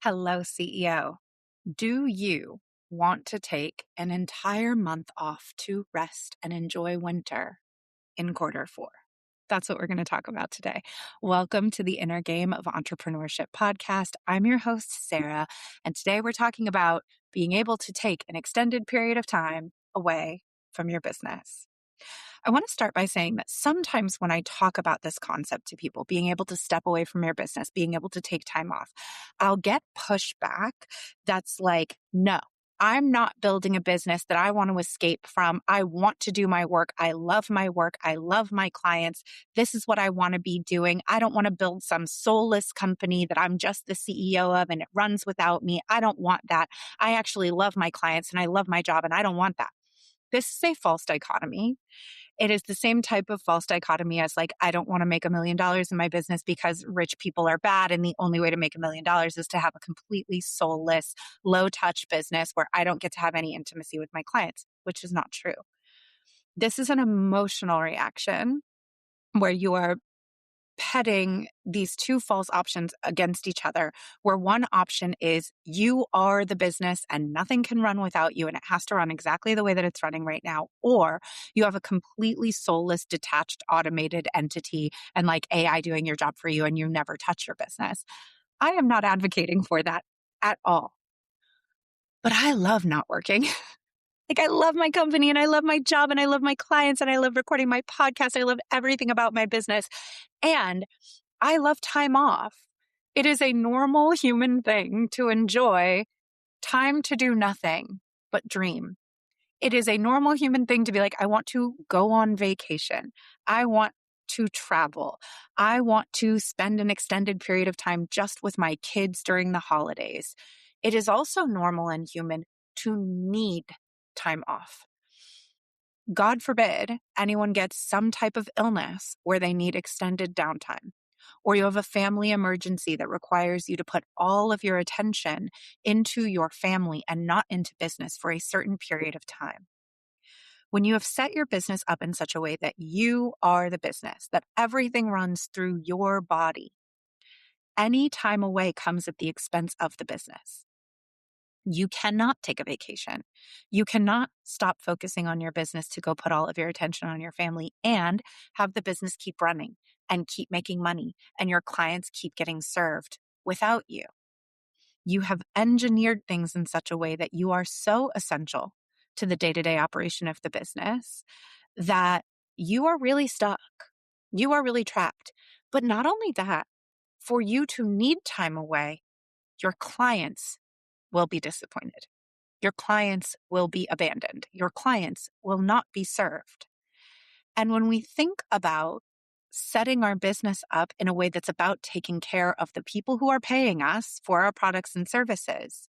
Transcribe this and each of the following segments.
Hello, CEO. Do you want to take an entire month off to rest and enjoy winter in quarter 4? That's what we're going to talk about today. Welcome to the Inner Game of Entrepreneurship podcast. I'm your host, Sarah, and today we're talking about being able to take an extended period of time away from your business. I want to start by saying that sometimes when I talk about this concept to people, being able to step away from your business, being able to take time off, I'll get pushback that's like, no, I'm not building a business that I want to escape from. I want to do my work. I love my work. I love my clients. This is what I want to be doing. I don't want to build some soulless company that I'm just the CEO of and it runs without me. I don't want that. I actually love my clients and I love my job and I don't want that. This is a false dichotomy. It is the same type of false dichotomy as like, I don't want to make $1 million in my business because rich people are bad. And the only way to make $1 million is to have a completely soulless, low touch business where I don't get to have any intimacy with my clients, which is not true. This is an emotional reaction where you are pitting these two false options against each other, where one option is you are the business and nothing can run without you and it has to run exactly the way that it's running right now, or you have a completely soulless, detached, automated entity and like AI doing your job for you and you never touch your business. I am not advocating for that at all, but I love not working. Like, I love my company and I love my job and I love my clients and I love recording my podcast. I love everything about my business. And I love time off. It is a normal human thing to enjoy time to do nothing but dream. It is a normal human thing to be like, I want to go on vacation. I want to travel. I want to spend an extended period of time just with my kids during the holidays. It is also normal and human to need time off. God forbid anyone gets some type of illness where they need extended downtime, or you have a family emergency that requires you to put all of your attention into your family and not into business for a certain period of time. When you have set your business up in such a way that you are the business, that everything runs through your body, any time away comes at the expense of the business. You cannot take a vacation. You cannot stop focusing on your business to go put all of your attention on your family and have the business keep running and keep making money and your clients keep getting served without you. You have engineered things in such a way that you are so essential to the day-to-day operation of the business that you are really stuck. You are really trapped. But not only that, for you to need time away, your clients will be disappointed. Your clients will be abandoned. Your clients will not be served. And when we think about setting our business up in a way that's about taking care of the people who are paying us for our products and services,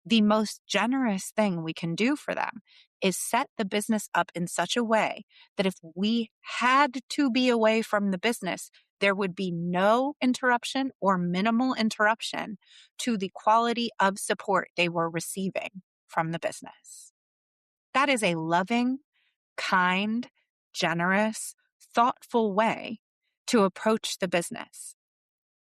the most generous thing we can do for them is set the business up in such a way that if we had to be away from the business, there would be no interruption or minimal interruption to the quality of support they were receiving from the business. That is a loving, kind, generous, thoughtful way to approach the business.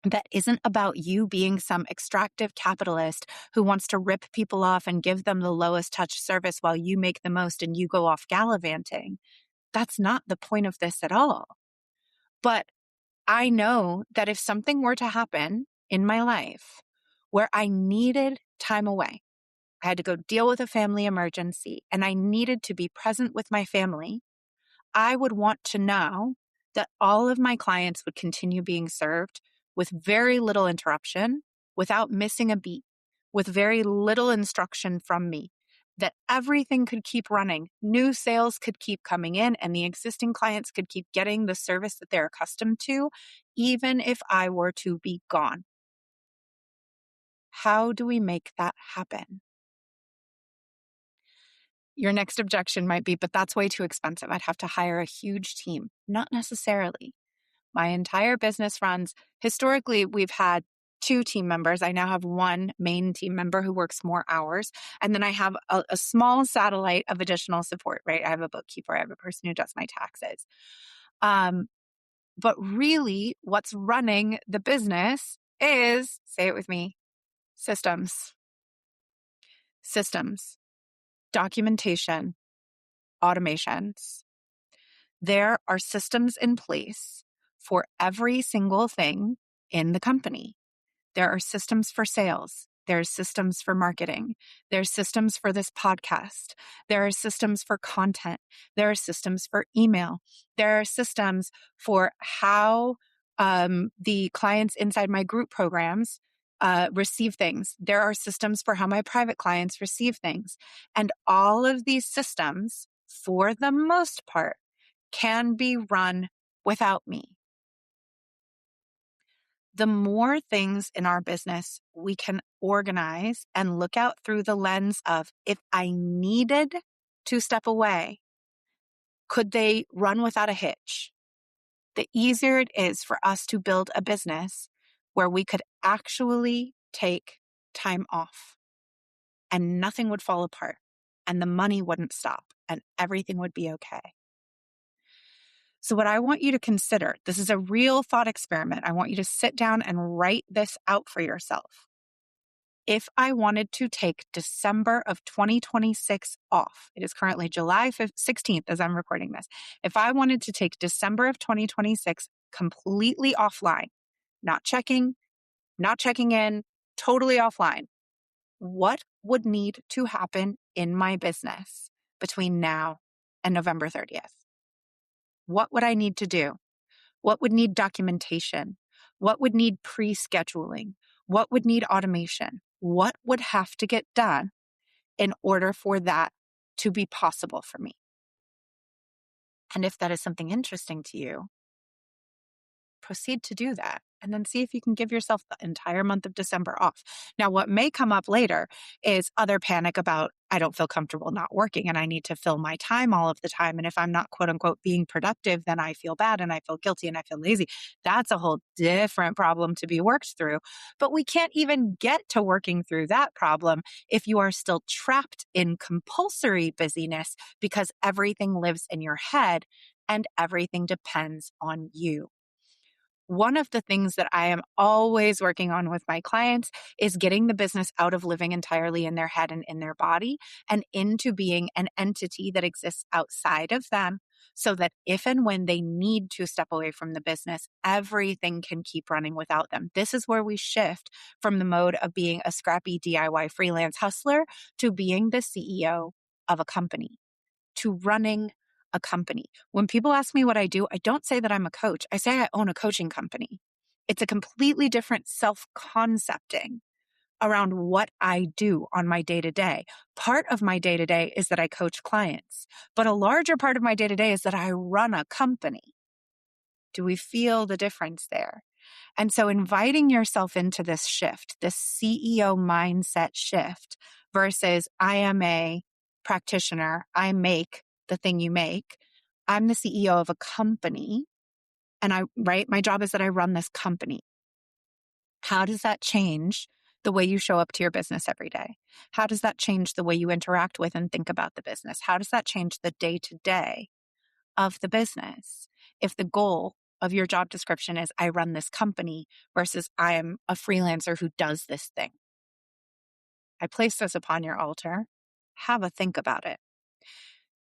That isn't about you being some extractive capitalist who wants to rip people off and give them the lowest touch service while you make the most and you go off gallivanting. That's not the point of this at all. But I know that if something were to happen in my life where I needed time away, I had to go deal with a family emergency and I needed to be present with my family, I would want to know that all of my clients would continue being served with very little interruption, without missing a beat, with very little instruction from me, that everything could keep running, new sales could keep coming in, and the existing clients could keep getting the service that they're accustomed to, even if I were to be gone. How do we make that happen? Your next objection might be, but that's way too expensive. I'd have to hire a huge team. Not necessarily. My entire business runs, historically, we've had 2 team members. I now have 1 main team member who works more hours. And then I have a small satellite of additional support, right? I have a bookkeeper. I have a person who does my taxes. But really, what's running the business is, say it with me, Systems, documentation, automations. There are systems in place for every single thing in the company. There are systems for sales. There's systems for marketing. There's systems for this podcast. There are systems for content. There are systems for email. There are systems for how the clients inside my group programs receive things. There are systems for how my private clients receive things. And all of these systems, for the most part, can be run without me. The more things in our business we can organize and look out through the lens of, if I needed to step away, could they run without a hitch? The easier it is for us to build a business where we could actually take time off and nothing would fall apart and the money wouldn't stop and everything would be okay. So what I want you to consider, this is a real thought experiment. I want you to sit down and write this out for yourself. If I wanted to take December of 2026 off, it is currently July 16th as I'm recording this. If I wanted to take December of 2026 completely offline, not checking in, totally offline, what would need to happen in my business between now and November 30th? What would I need to do? What would need documentation? What would need pre-scheduling? What would need automation? What would have to get done in order for that to be possible for me? And if that is something interesting to you, proceed to do that. And then see if you can give yourself the entire month of December off. Now, what may come up later is other panic about, I don't feel comfortable not working and I need to fill my time all of the time. And if I'm not quote unquote being productive, then I feel bad and I feel guilty and I feel lazy. That's a whole different problem to be worked through. But we can't even get to working through that problem if you are still trapped in compulsory busyness because everything lives in your head and everything depends on you. One of the things that I am always working on with my clients is getting the business out of living entirely in their head and in their body and into being an entity that exists outside of them so that if and when they need to step away from the business, everything can keep running without them. This is where we shift from the mode of being a scrappy DIY freelance hustler to being the CEO of a company, to running a company. When people ask me what I do, I don't say that I'm a coach. I say I own a coaching company. It's a completely different self-concepting around what I do on my day-to-day. Part of my day-to-day is that I coach clients, but a larger part of my day-to-day is that I run a company. Do we feel the difference there? And so inviting yourself into this shift, this CEO mindset shift versus I am a practitioner, I make the thing you make. I'm the CEO of a company and my job is that I run this company. How does that change the way you show up to your business every day? How does that change the way you interact with and think about the business? How does that change the day-to-day of the business? If the goal of your job description is I run this company versus I am a freelancer who does this thing. I place this upon your altar. Have a think about it.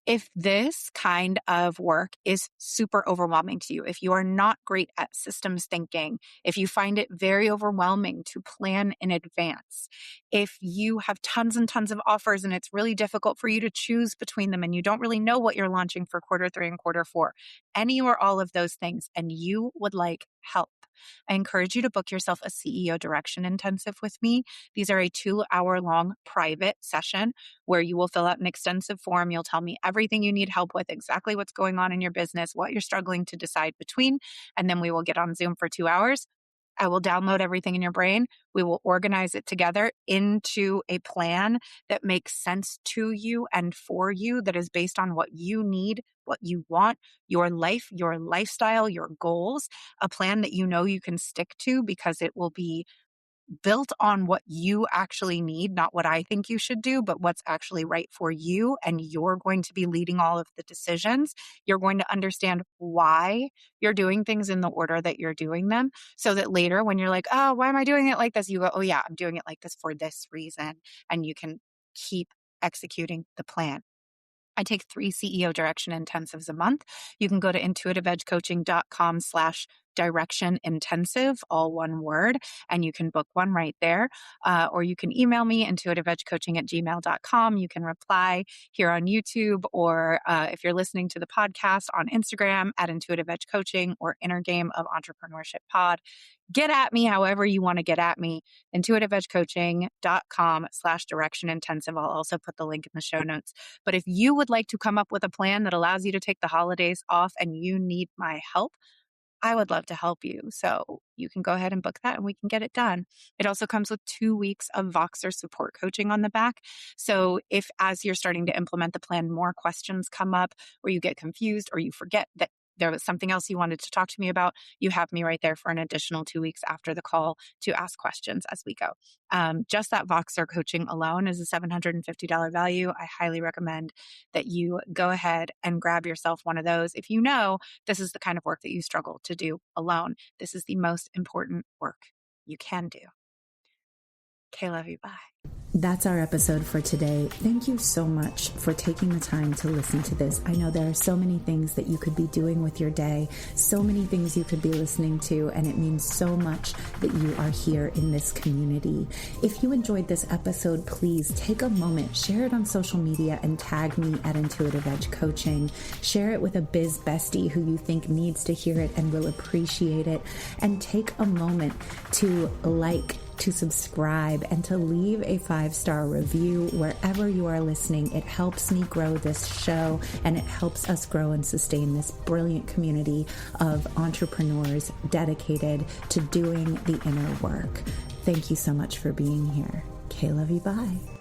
If this kind of work is super overwhelming to you, if you are not great at systems thinking, if you find it very overwhelming to plan in advance, if you have tons and tons of offers and it's really difficult for you to choose between them and you don't really know what you're launching for quarter 3 and quarter 4, any or all of those things, and you would like help, I encourage you to book yourself a CEO direction intensive with me. These are a 2-hour-long private session where you will fill out an extensive form. You'll tell me everything you need help with, exactly what's going on in your business, what you're struggling to decide between, and then we will get on Zoom for 2 hours. I will download everything in your brain. We will organize it together into a plan that makes sense to you and for you, that is based on what you need, what you want, your life, your lifestyle, your goals, a plan that you know you can stick to because it will be built on what you actually need, not what I think you should do, but what's actually right for you. And you're going to be leading all of the decisions. You're going to understand why you're doing things in the order that you're doing them, so that later when you're like, oh, why am I doing it like this? You go, oh yeah, I'm doing it like this for this reason. And you can keep executing the plan. I take 3 CEO direction intensives a month. You can go to intuitiveedgecoaching.com/direction intensive, all one word, and you can book one right there. Or you can email me, intuitiveedgecoaching@gmail.com. You can reply here on YouTube, or if you're listening to the podcast, on Instagram at Intuitive Edge Coaching or Inner Game of Entrepreneurship Pod. Get at me however you want to get at me. intuitiveedgecoaching.com/direction intensive. I'll also put the link in the show notes. But if you would like to come up with a plan that allows you to take the holidays off and you need my help, I would love to help you. So you can go ahead and book that and we can get it done. It also comes with 2 weeks of Voxer support coaching on the back. So if, as you're starting to implement the plan, more questions come up, or you get confused, or you forget that there was something else you wanted to talk to me about, you have me right there for an additional 2 weeks after the call to ask questions as we go. Just that Voxer coaching alone is a $750 value. I highly recommend that you go ahead and grab yourself one of those. If you know this is the kind of work that you struggle to do alone, this is the most important work you can do. Okay, love you. Bye. That's our episode for today. Thank you so much for taking the time to listen to this. I know there are so many things that you could be doing with your day, so many things you could be listening to, and it means so much that you are here in this community. If you enjoyed this episode, please take a moment, share it on social media, and tag me at Intuitive Edge Coaching. Share it with a biz bestie who you think needs to hear it and will appreciate it. And take a moment to to subscribe, and to leave a 5-star review wherever you are listening. It helps me grow this show, and it helps us grow and sustain this brilliant community of entrepreneurs dedicated to doing the inner work. Thank you so much for being here. Okay, love you. Bye.